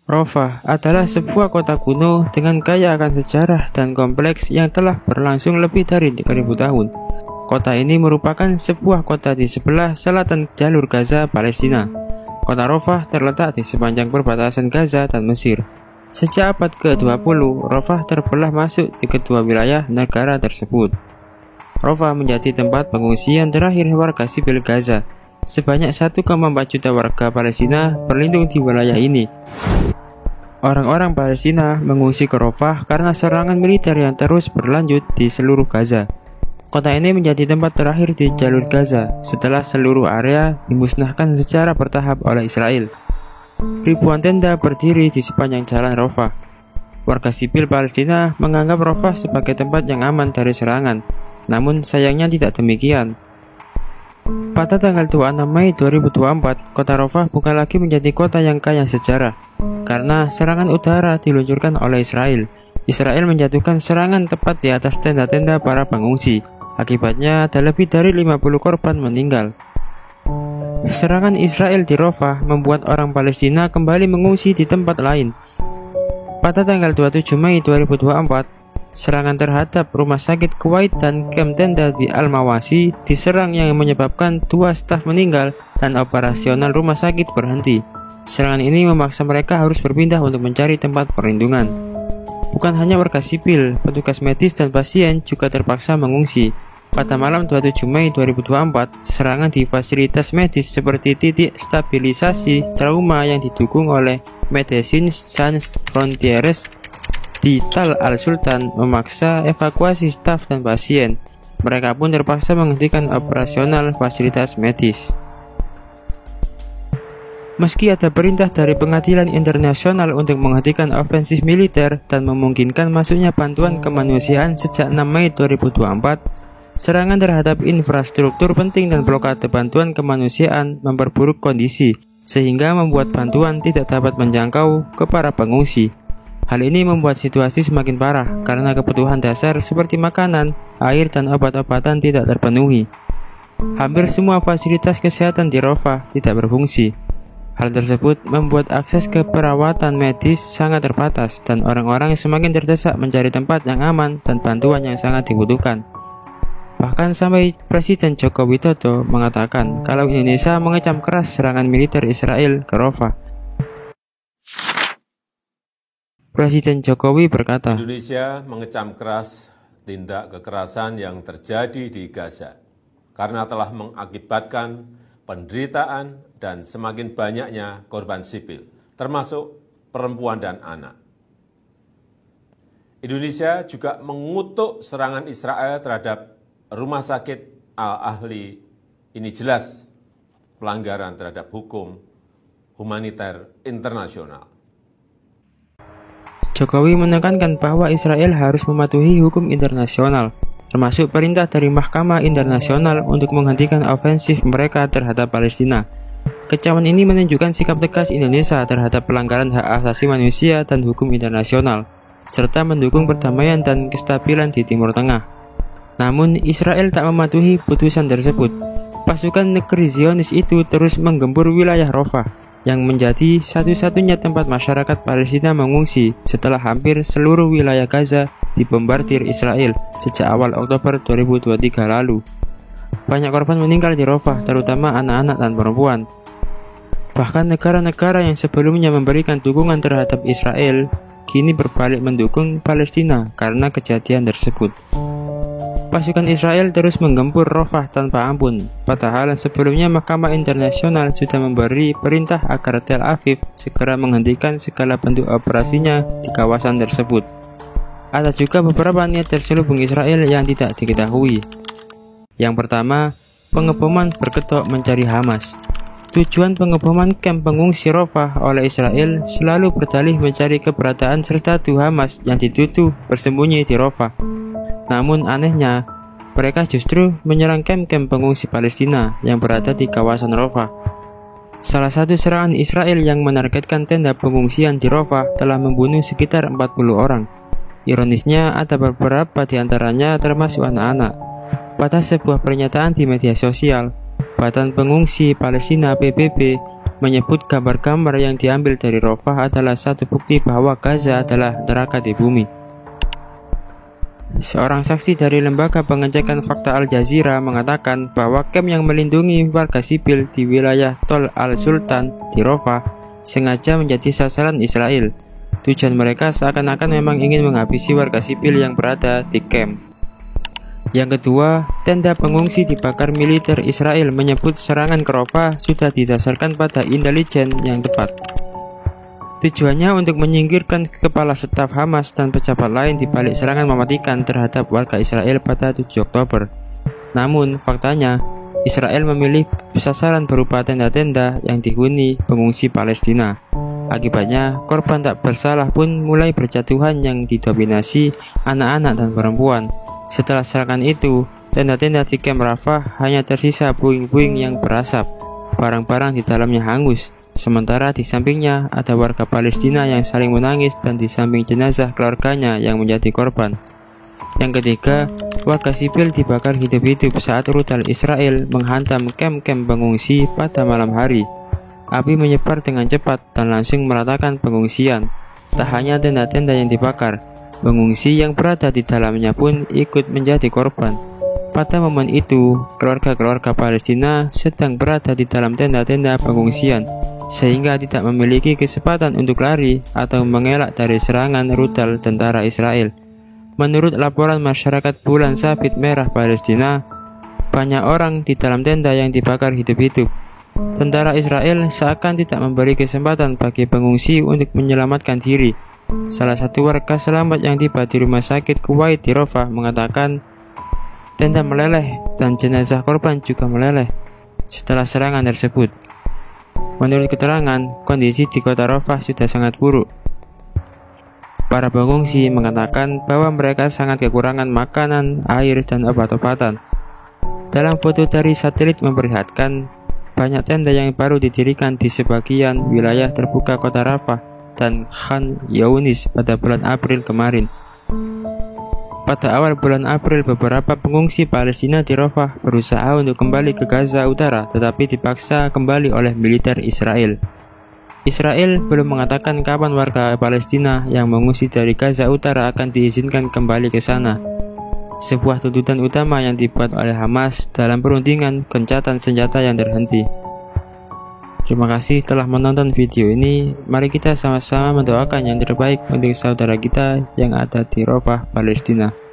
Rafah adalah sebuah kota kuno dengan kaya akan sejarah dan kompleks yang telah berlangsung lebih dari 3000 tahun. Kota ini merupakan sebuah kota di sebelah selatan jalur Gaza, Palestina. Kota Rafah terletak di sepanjang perbatasan Gaza dan Mesir. Sejak abad ke-20, Rafah terbelah masuk di kedua wilayah negara tersebut. Rafah menjadi tempat pengungsian terakhir warga sipil Gaza. Sebanyak 1,4 juta warga Palestina berlindung di wilayah ini. Orang-orang Palestina mengungsi ke Rafah karena serangan militer yang terus berlanjut di seluruh Gaza. Kota ini menjadi tempat terakhir di jalur Gaza setelah seluruh area dimusnahkan secara bertahap oleh Israel. Ribuan tenda berdiri di sepanjang jalan Rafah. Warga sipil Palestina menganggap Rafah sebagai tempat yang aman dari serangan, namun sayangnya tidak demikian. Pada tanggal 26 Mei 2024, kota Rafah bukan lagi menjadi kota yang kaya sejarah karena serangan udara diluncurkan oleh Israel. Israel menjatuhkan serangan tepat di atas tenda-tenda para pengungsi. Akibatnya ada lebih dari 50 korban meninggal. Serangan Israel di Rafah membuat orang Palestina kembali mengungsi di tempat lain. Pada tanggal 27 Mei 2024, serangan terhadap rumah sakit Kuwait dan kamp tenda di Al-Mawasi diserang yang menyebabkan 2 staf meninggal dan operasional rumah sakit berhenti. Serangan ini memaksa mereka harus berpindah untuk mencari tempat perlindungan. Bukan hanya warga sipil, petugas medis dan pasien juga terpaksa mengungsi. Pada malam 27 Mei 2024, serangan di fasilitas medis seperti titik stabilisasi trauma yang didukung oleh Médecins Sans Frontières di Tal Al-Sultan memaksa evakuasi staf dan pasien. Mereka pun terpaksa menghentikan operasional fasilitas medis. Meski ada perintah dari pengadilan internasional untuk menghentikan ofensif militer dan memungkinkan masuknya bantuan kemanusiaan sejak 6 Mei 2024, serangan terhadap infrastruktur penting dan blokade bantuan kemanusiaan memperburuk kondisi, sehingga membuat bantuan tidak dapat menjangkau ke para pengungsi. Hal ini membuat situasi semakin parah karena kebutuhan dasar seperti makanan, air, dan obat-obatan tidak terpenuhi. Hampir semua fasilitas kesehatan di Rafah tidak berfungsi. Hal tersebut membuat akses ke perawatan medis sangat terbatas dan orang-orang semakin terdesak mencari tempat yang aman dan bantuan yang sangat dibutuhkan. Bahkan sampai Presiden Joko Widodo mengatakan kalau Indonesia mengecam keras serangan militer Israel ke Rafah. Presiden Jokowi berkata, Indonesia mengecam keras tindak kekerasan yang terjadi di Gaza karena telah mengakibatkan penderitaan dan semakin banyaknya korban sipil, termasuk perempuan dan anak. Indonesia juga mengutuk serangan Israel terhadap rumah sakit Al-Ahli. Ini jelas pelanggaran terhadap hukum humaniter internasional. Jokowi menekankan bahwa Israel harus mematuhi hukum internasional, termasuk perintah dari Mahkamah Internasional untuk menghentikan ofensif mereka terhadap Palestina. Kecaman ini menunjukkan sikap tegas Indonesia terhadap pelanggaran hak asasi manusia dan hukum internasional, serta mendukung perdamaian dan kestabilan di Timur Tengah. Namun, Israel tak mematuhi putusan tersebut. Pasukan negeri Zionis itu terus menggempur wilayah Rafah, yang menjadi satu-satunya tempat masyarakat Palestina mengungsi setelah hampir seluruh wilayah Gaza dibombardir Israel sejak awal Oktober 2023 lalu. Banyak korban meninggal di Rafah, terutama anak-anak dan perempuan. Bahkan negara-negara yang sebelumnya memberikan dukungan terhadap Israel kini berbalik mendukung Palestina karena kejadian tersebut. Pasukan Israel terus menggempur Rafah tanpa ampun, padahal sebelumnya Mahkamah Internasional sudah memberi perintah agar Tel Aviv segera menghentikan segala bentuk operasinya di kawasan tersebut. Ada juga beberapa niat terselubung Israel yang tidak diketahui. Yang pertama, pengeboman berkedok mencari Hamas. Tujuan pengeboman kamp pengungsi Rafah oleh Israel selalu berdalih mencari keberadaan serdadu Hamas yang dituduh bersembunyi di Rafah. Namun anehnya, mereka justru menyerang kamp-kamp pengungsi Palestina yang berada di kawasan Rafah. Salah satu serangan Israel yang menargetkan tenda pengungsian di Rafah telah membunuh sekitar 40 orang. Ironisnya, ada beberapa di antaranya termasuk anak-anak. Pada sebuah pernyataan di media sosial, Badan Pengungsi Palestina PBB menyebut gambar-gambar yang diambil dari Rafah adalah satu bukti bahwa Gaza adalah neraka di bumi. Seorang saksi dari lembaga pengecekan fakta Al Jazeera mengatakan bahwa kamp yang melindungi warga sipil di wilayah Tol Al-Sultan di Rafah sengaja menjadi sasaran Israel. Tujuan mereka seakan-akan memang ingin menghabisi warga sipil yang berada di kamp. Yang kedua, tenda pengungsi dibakar militer Israel menyebut serangan ke Rafah sudah didasarkan pada intelijen yang tepat. Tujuannya untuk menyingkirkan kepala staf Hamas dan pejabat lain di balik serangan mematikan terhadap warga Israel pada 7 Oktober. Namun, faktanya, Israel memilih sasaran berupa tenda-tenda yang dihuni pengungsi Palestina. Akibatnya, korban tak bersalah pun mulai berjatuhan yang didominasi anak-anak dan perempuan. Setelah serangan itu, tenda-tenda di kamp Rafah hanya tersisa puing-puing yang berasap. Barang-barang di dalamnya hangus. Sementara di sampingnya ada warga Palestina yang saling menangis dan di samping jenazah keluarganya yang menjadi korban. Yang ketiga, warga sipil dibakar hidup-hidup saat rudal Israel menghantam kamp-kamp pengungsi pada malam hari. Api menyebar dengan cepat dan langsung meratakan pengungsian. Tak hanya tenda-tenda yang dibakar, pengungsi yang berada di dalamnya pun ikut menjadi korban. Pada momen itu, keluarga-keluarga Palestina sedang berada di dalam tenda-tenda pengungsian, sehingga tidak memiliki kesempatan untuk lari atau mengelak dari serangan rudal tentara Israel. Menurut laporan masyarakat Bulan Sabit Merah Palestina, banyak orang di dalam tenda yang dibakar hidup-hidup. Tentara Israel seakan tidak memberi kesempatan bagi pengungsi untuk menyelamatkan diri. Salah satu warga selamat yang tiba di rumah sakit Kuwait di Rafah mengatakan tenda meleleh dan jenazah korban juga meleleh setelah serangan tersebut. Menurut keterangan, kondisi di kota Rafah sudah sangat buruk. Para pengungsi mengatakan bahwa mereka sangat kekurangan makanan, air, dan obat-obatan. Dalam foto dari satelit memperlihatkan banyak tenda yang baru didirikan di sebagian wilayah terbuka kota Rafah dan Khan Younis pada bulan April kemarin. Pada awal bulan April, beberapa pengungsi Palestina di Rafah berusaha untuk kembali ke Gaza Utara, tetapi dipaksa kembali oleh militer Israel. Israel belum mengatakan kapan warga Palestina yang mengungsi dari Gaza Utara akan diizinkan kembali ke sana. Sebuah tuntutan utama yang dibuat oleh Hamas dalam perundingan gencatan senjata yang terhenti. Terima kasih telah menonton video ini. Mari kita sama-sama mendoakan yang terbaik untuk saudara kita yang ada di Rafah, Palestina.